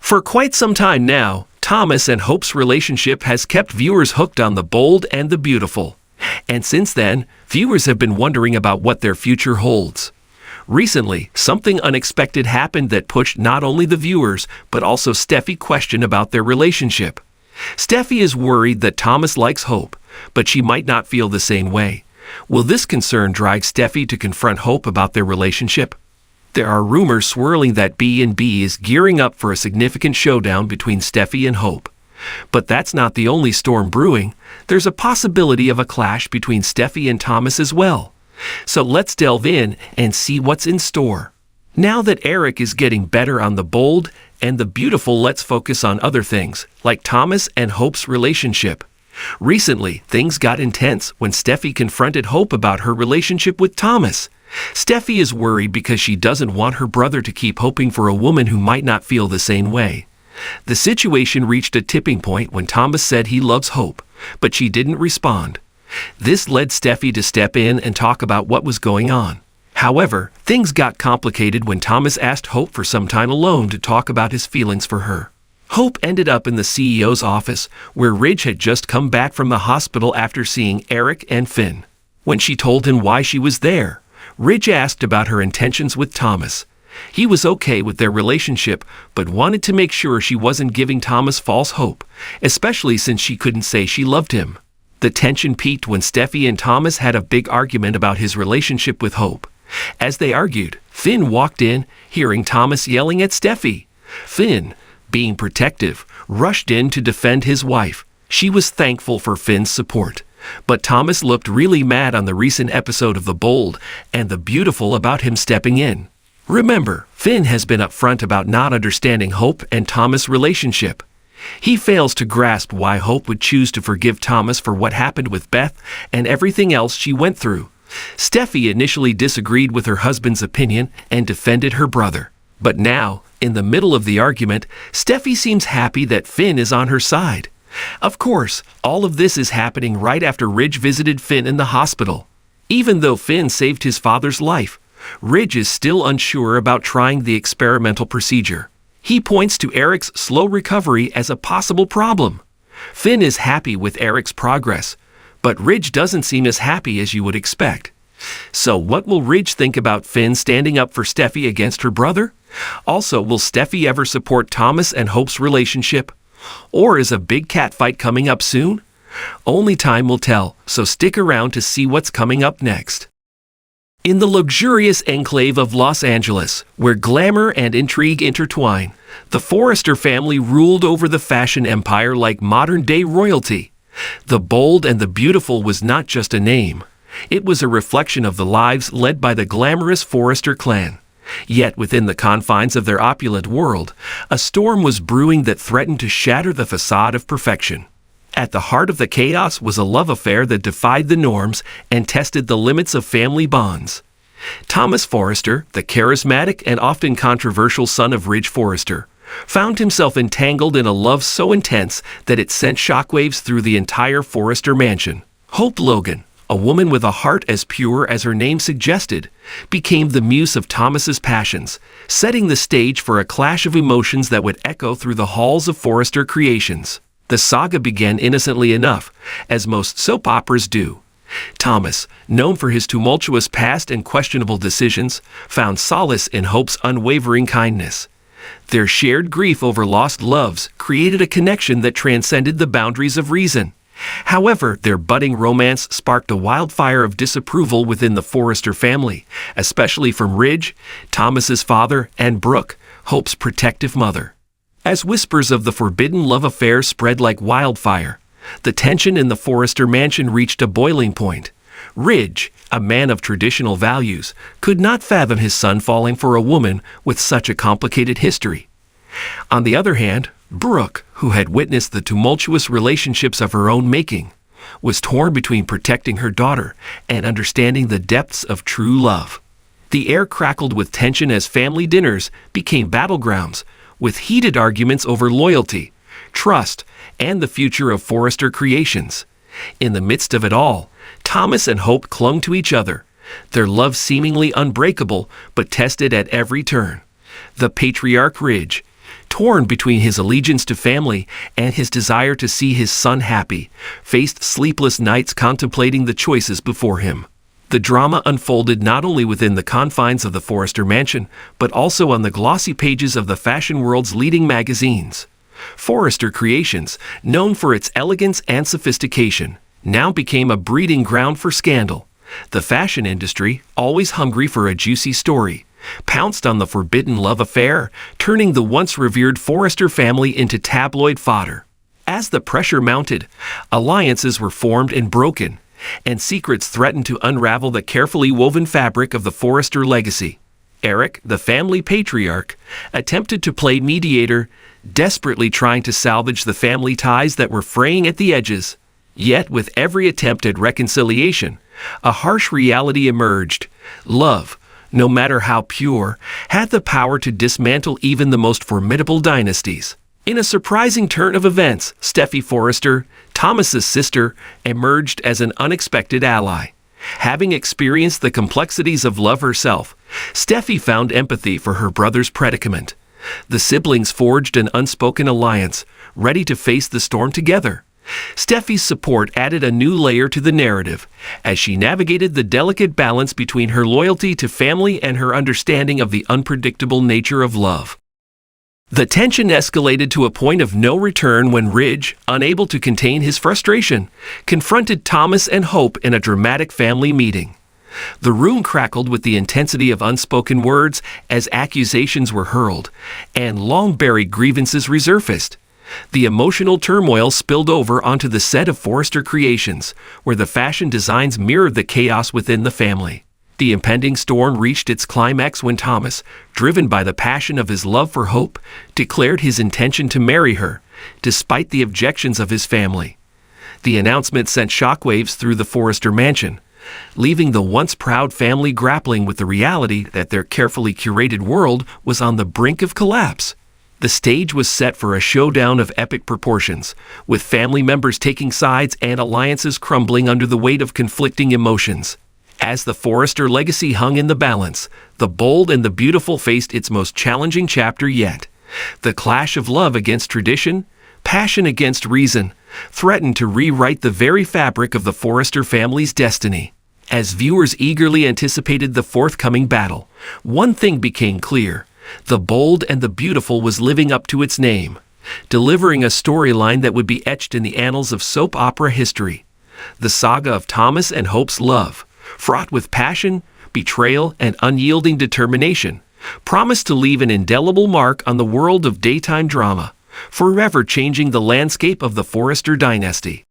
For quite some time now, Thomas and Hope's relationship has kept viewers hooked on the bold and the beautiful. And since then, viewers have been wondering about what their future holds. Recently, something unexpected happened that pushed not only the viewers, but also Steffi question about their relationship. Steffi is worried that Thomas likes Hope, but she might not feel the same way. Will this concern drive Steffi to confront Hope about their relationship? There are rumors swirling that B&B is gearing up for a significant showdown between Steffi and Hope. But that's not the only storm brewing. There's a possibility of a clash between Steffi and Thomas as well. So let's delve in and see what's in store. Now that Eric is getting better on the bold and the beautiful, let's focus on other things, like Thomas and Hope's relationship. Recently, things got intense when Steffi confronted Hope about her relationship with Thomas. Steffi is worried because she doesn't want her brother to keep hoping for a woman who might not feel the same way. The situation reached a tipping point when Thomas said he loves Hope, but she didn't respond. This led Steffi to step in and talk about what was going on. However, things got complicated when Thomas asked Hope for some time alone to talk about his feelings for her. Hope ended up in the CEO's office, where Ridge had just come back from the hospital after seeing Eric and Finn. When she told him why she was there, Ridge asked about her intentions with Thomas. He was okay with their relationship, but wanted to make sure she wasn't giving Thomas false hope, especially since she couldn't say she loved him. The tension peaked when Steffi and Thomas had a big argument about his relationship with Hope. As they argued, Finn walked in, hearing Thomas yelling at Steffi. Finn, being protective, rushed in to defend his wife. She was thankful for Finn's support. But Thomas looked really mad on the recent episode of The Bold and the Beautiful about him stepping in. Remember, Finn has been upfront about not understanding Hope and Thomas' relationship. He fails to grasp why Hope would choose to forgive Thomas for what happened with Beth and everything else she went through. Steffi initially disagreed with her husband's opinion and defended her brother. But now, in the middle of the argument, Steffi seems happy that Finn is on her side. Of course, all of this is happening right after Ridge visited Finn in the hospital. Even though Finn saved his father's life, Ridge is still unsure about trying the experimental procedure. He points to Eric's slow recovery as a possible problem. Finn is happy with Eric's progress, but Ridge doesn't seem as happy as you would expect. So what will Ridge think about Finn standing up for Steffi against her brother? Also, will Steffi ever support Thomas and Hope's relationship? Or is a big catfight coming up soon? Only time will tell, so stick around to see what's coming up next. In the luxurious enclave of Los Angeles, where glamour and intrigue intertwine, the Forrester family ruled over the fashion empire like modern-day royalty. The Bold and the Beautiful was not just a name. It was a reflection of the lives led by the glamorous Forrester clan. Yet within the confines of their opulent world, a storm was brewing that threatened to shatter the facade of perfection. At the heart of the chaos was a love affair that defied the norms and tested the limits of family bonds. Thomas Forrester, the charismatic and often controversial son of Ridge Forrester, found himself entangled in a love so intense that it sent shockwaves through the entire Forrester mansion. Hope Logan, a woman with a heart as pure as her name suggested, became the muse of Thomas's passions, setting the stage for a clash of emotions that would echo through the halls of Forrester Creations. The saga began innocently enough, as most soap operas do. Thomas, known for his tumultuous past and questionable decisions, found solace in Hope's unwavering kindness. Their shared grief over lost loves created a connection that transcended the boundaries of reason. However, their budding romance sparked a wildfire of disapproval within the Forrester family, especially from Ridge, Thomas's father, and Brooke, Hope's protective mother. As whispers of the forbidden love affair spread like wildfire, the tension in the Forrester mansion reached a boiling point. Ridge, a man of traditional values, could not fathom his son falling for a woman with such a complicated history. On the other hand, Brooke, who had witnessed the tumultuous relationships of her own making, was torn between protecting her daughter and understanding the depths of true love. The air crackled with tension as family dinners became battlegrounds, with heated arguments over loyalty, trust, and the future of Forrester Creations. In the midst of it all, Thomas and Hope clung to each other, their love seemingly unbreakable but tested at every turn. The patriarch Ridge, torn between his allegiance to family and his desire to see his son happy, faced sleepless nights contemplating the choices before him. The drama unfolded not only within the confines of the Forrester mansion, but also on the glossy pages of the fashion world's leading magazines. Forrester Creations, known for its elegance and sophistication, now became a breeding ground for scandal. The fashion industry, always hungry for a juicy story, pounced on the forbidden love affair, turning the once revered Forrester family into tabloid fodder. As the pressure mounted, alliances were formed and broken, and secrets threatened to unravel the carefully woven fabric of the Forrester legacy. Eric, the family patriarch, attempted to play mediator, desperately trying to salvage the family ties that were fraying at the edges. Yet, with every attempt at reconciliation, a harsh reality emerged. Love, no matter how pure, had the power to dismantle even the most formidable dynasties. In a surprising turn of events, Steffi Forrester, Thomas's sister, emerged as an unexpected ally. Having experienced the complexities of love herself, Steffi found empathy for her brother's predicament. The siblings forged an unspoken alliance, ready to face the storm together. Steffi's support added a new layer to the narrative, as she navigated the delicate balance between her loyalty to family and her understanding of the unpredictable nature of love. The tension escalated to a point of no return when Ridge, unable to contain his frustration, confronted Thomas and Hope in a dramatic family meeting. The room crackled with the intensity of unspoken words as accusations were hurled, and long-buried grievances resurfaced. The emotional turmoil spilled over onto the set of Forrester Creations, where the fashion designs mirrored the chaos within the family. The impending storm reached its climax when Thomas, driven by the passion of his love for Hope, declared his intention to marry her, despite the objections of his family. The announcement sent shockwaves through the Forrester mansion, leaving the once proud family grappling with the reality that their carefully curated world was on the brink of collapse. The stage was set for a showdown of epic proportions, with family members taking sides and alliances crumbling under the weight of conflicting emotions. As the Forrester legacy hung in the balance, the bold and the beautiful faced its most challenging chapter yet. The clash of love against tradition, passion against reason, threatened to rewrite the very fabric of the Forrester family's destiny. As viewers eagerly anticipated the forthcoming battle, one thing became clear. The bold and the beautiful was living up to its name, delivering a storyline that would be etched in the annals of soap opera history. The saga of Thomas and Hope's love, fraught with passion, betrayal, and unyielding determination, promised to leave an indelible mark on the world of daytime drama, forever changing the landscape of the Forrester dynasty.